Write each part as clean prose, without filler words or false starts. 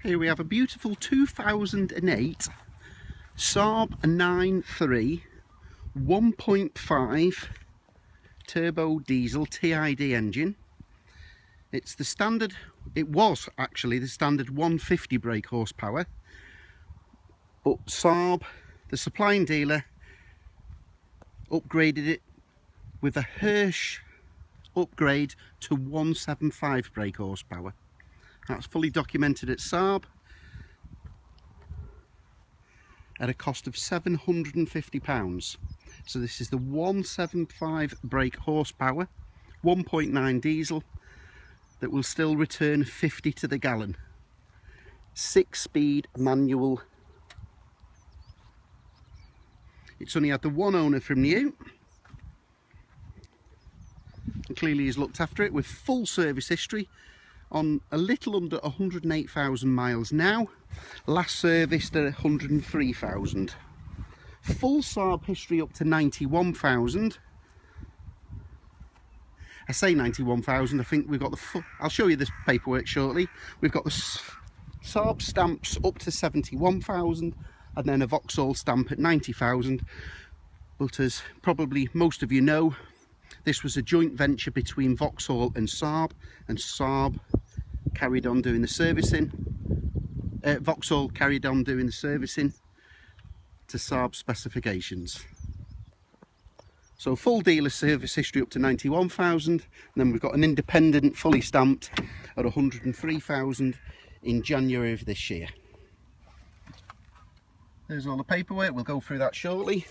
Here we have a beautiful 2008 Saab 9.3 1.5 turbo diesel TID engine. It's the standard, it was actually the standard 150 brake horsepower, but Saab, the supplying dealer, upgraded it with a Hirsch upgrade to 175 brake horsepower. That's fully documented at Saab at a cost of £750. So this is the 175 brake horsepower, 1.9 diesel, that will still return 50 to the gallon. 6-speed manual. It's only had the one owner from new, and clearly he's looked after it with full service history on a little under 108,000 miles now, last serviced at 103,000. Full Saab history up to 91,000. I say 91,000, I think we've got the I'll show you this paperwork shortly. We've got the Saab stamps up to 71,000 and then a Vauxhall stamp at 90,000. But as probably most of you know, this was a joint venture between Vauxhall and Saab carried on doing the servicing. Vauxhall carried on doing the servicing to Saab specifications. So full dealer service history up to 91,000, and then we've got an independent fully stamped at 103,000 in January of this year. There's all the paperwork, we'll go through that shortly.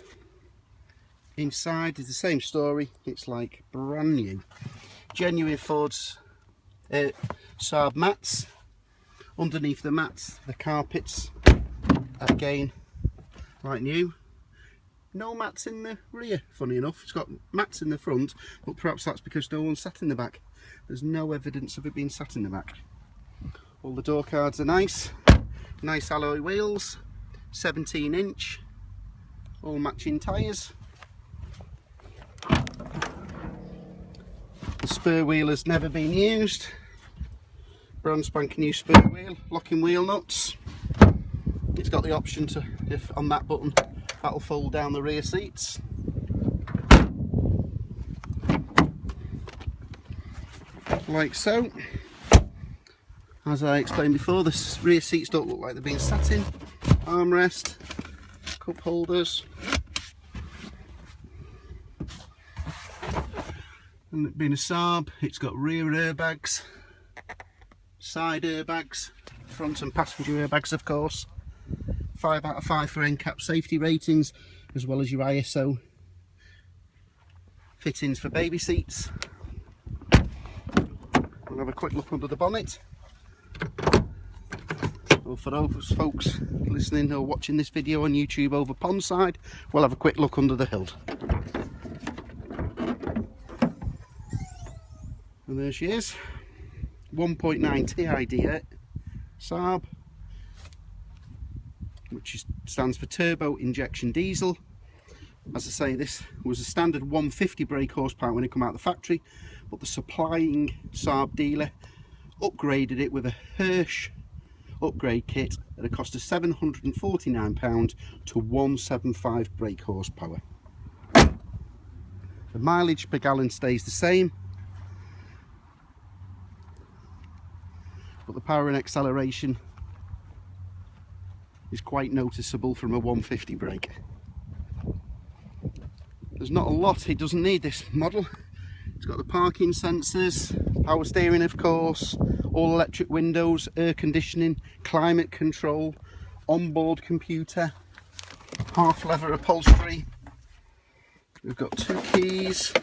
Inside is the same story, it's like brand new. Genuine Ford's Saab mats. Underneath the mats, the carpets, again, like new. No mats in the rear, funny enough. It's got mats in the front, but perhaps that's because no one sat in the back. There's no evidence of it being sat in the back. All the door cards are nice. Nice alloy wheels, 17-inch, all matching tyres. The spur wheel has never been used. Brand spanking new spur wheel, locking wheel nuts. It's got the option to, if on that button, that'll fold down the rear seats. Like so. As I explained before, the rear seats don't look like they're being sat in. Armrest, cup holders. And it being a Saab, it's got rear airbags, side airbags, front and passenger airbags of course. 5 out of 5 for NCAP safety ratings, as well as your ISO fittings for baby seats. We'll have a quick look under the bonnet. Well, for those folks listening or watching this video on YouTube over pondside, we'll have a quick look under the hood. And there she is, 1.9 TID Saab, which stands for turbo injection diesel. As I say, this was a standard 150 brake horsepower when it came out of the factory, but the supplying Saab dealer upgraded it with a Hirsch upgrade kit at a cost of £749 to 175 brake horsepower. The mileage per gallon stays the same, but the power and acceleration is quite noticeable from a 150 brake. There's not a lot, it doesn't need this model. It's got the parking sensors, power steering of course, all electric windows, air conditioning, climate control, onboard computer, half leather upholstery. We've got 2 keys,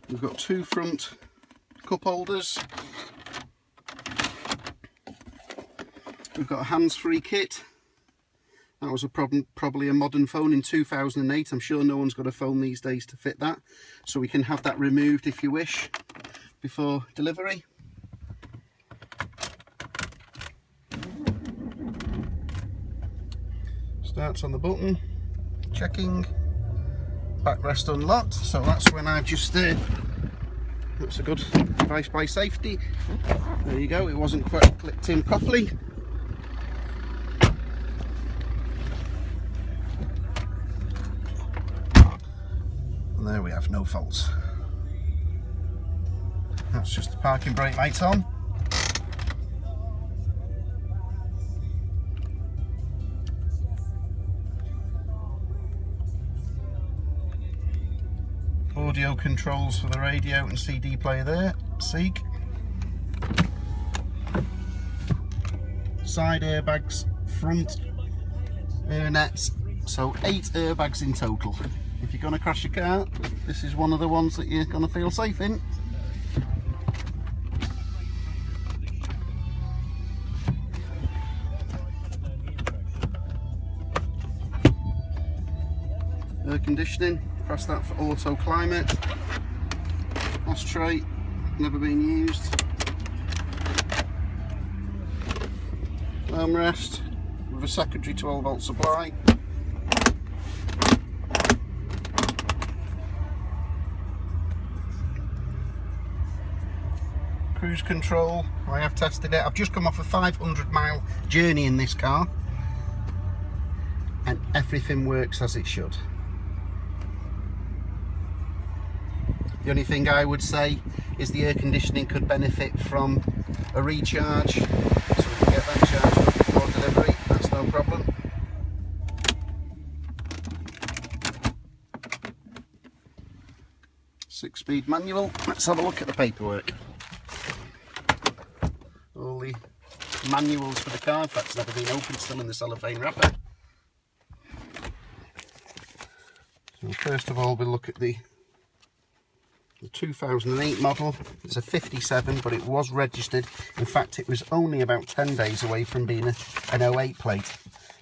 we've got 2 front cup holders. We've got a hands-free kit. That was probably a modern phone in 2008. I'm sure no one's got a phone these days to fit that. So we can have that removed if you wish before delivery. Starts on the button. Checking. Backrest unlocked. So that's when I've just That's a good device by safety. There you go, it wasn't quite clipped in properly. And there we have no faults. That's just the parking brake light on. Audio controls for the radio and CD player there, Seek. Side airbags, front air nets, so 8 airbags in total. If you're going to crash your car, this is one of the ones that you're going to feel safe in. Air conditioning, press that for auto climate. Ashtray, never been used. Armrest with a secondary 12-volt supply. Cruise control, I have tested it. I've just come off a 500-mile journey in this car and everything works as it should. The only thing I would say is the air conditioning could benefit from a recharge, so we can get that charged up before delivery, that's no problem. Six-speed manual, let's have a look at the paperwork. All the manuals for the car, in fact it's never been opened, still in the cellophane wrapper. So first of all we'll look at the 2008 model. It's a 57, but it was registered. In fact, it was only about 10 days away from being an 08 plate.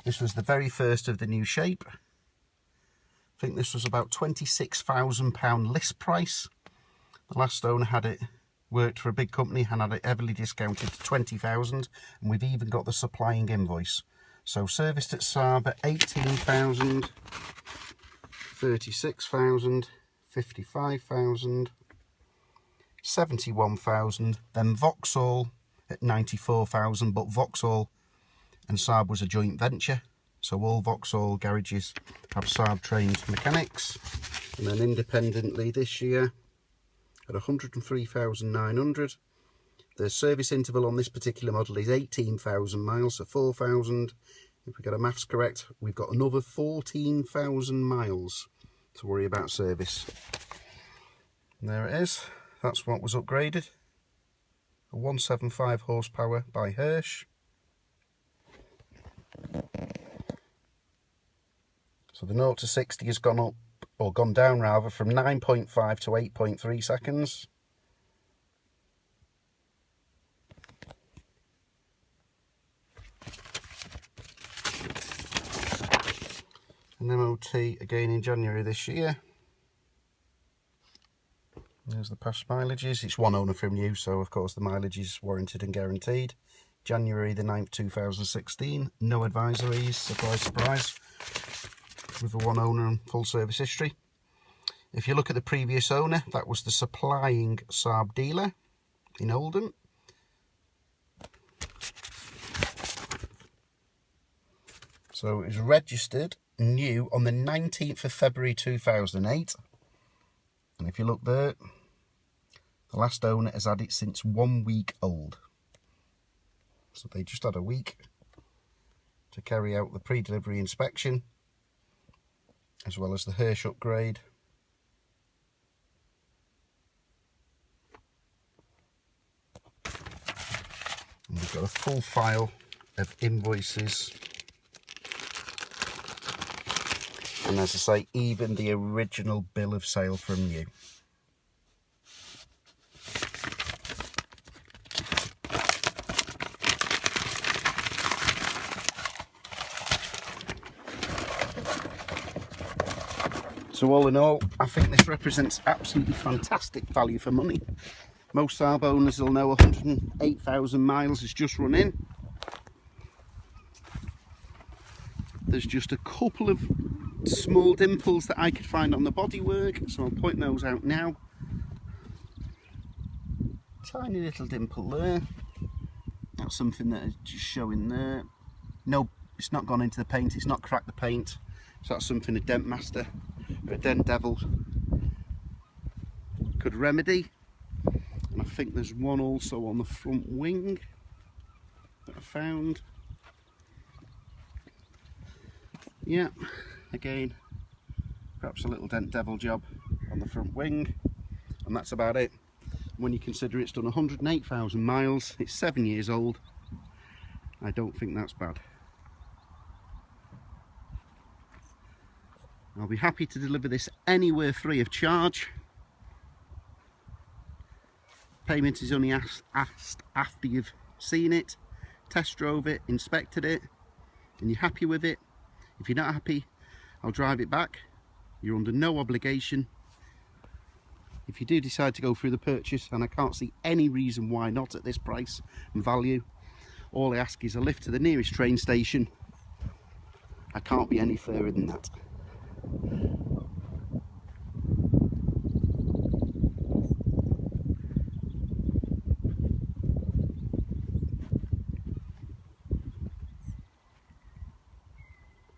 This was the very first of the new shape. I think this was about £26,000 list price. The last owner had it, worked for a big company and had it heavily discounted to 20,000, and we've even got the supplying invoice. So serviced at Saab at 18,000, 36,000, 55,000, 71,000, then Vauxhall at 94,000, but Vauxhall and Saab was a joint venture, so all Vauxhall garages have Saab trained mechanics. And then independently this year at 103,900. The service interval on this particular model is 18,000 miles, so 4,000. If we get our maths correct, we've got another 14,000 miles to worry about service. And there it is, that's what was upgraded. A 175 horsepower by Hirsch. So the 0 to 60 has gone up, or gone down rather, from 9.5 to 8.3 seconds. An MOT again in January this year. There's the past mileages. It's one owner from new, so of course the mileage is warranted and guaranteed. January the 9th 2016, no advisories, surprise surprise, with a one owner and full service history. If you look at the previous owner, that was the supplying Saab dealer in Oldham. So it was registered new on the 19th of February 2008, and if you look there, the last owner has had it since 1 week old, so they just had a week to carry out the pre-delivery inspection as well as the Hirsch upgrade. And we've got a full file of invoices. And as I say, even the original bill of sale from new. So all in all, I think this represents absolutely fantastic value for money. Most Saab owners will know 108,000 miles has just run in. There's just a couple of small dimples that I could find on the bodywork, so I'll point those out now. Tiny little dimple there. That's something that is just showing there. No, it's not gone into the paint, it's not cracked the paint. So that's something a dent master or a dent devil could remedy. And I think there's one also on the front wing that I found. Yeah, again, perhaps a little dent devil job on the front wing, and that's about it. When you consider it's done 108,000 miles, it's 7 years old, I don't think that's bad. I'll be happy to deliver this anywhere free of charge. Payment is only asked after you've seen it, test drove it, inspected it, and you're happy with it. If you're not happy, I'll drive it back. You're under no obligation. If you do decide to go through the purchase, and I can't see any reason why not at this price and value, all I ask is a lift to the nearest train station. I can't be any fairer than that.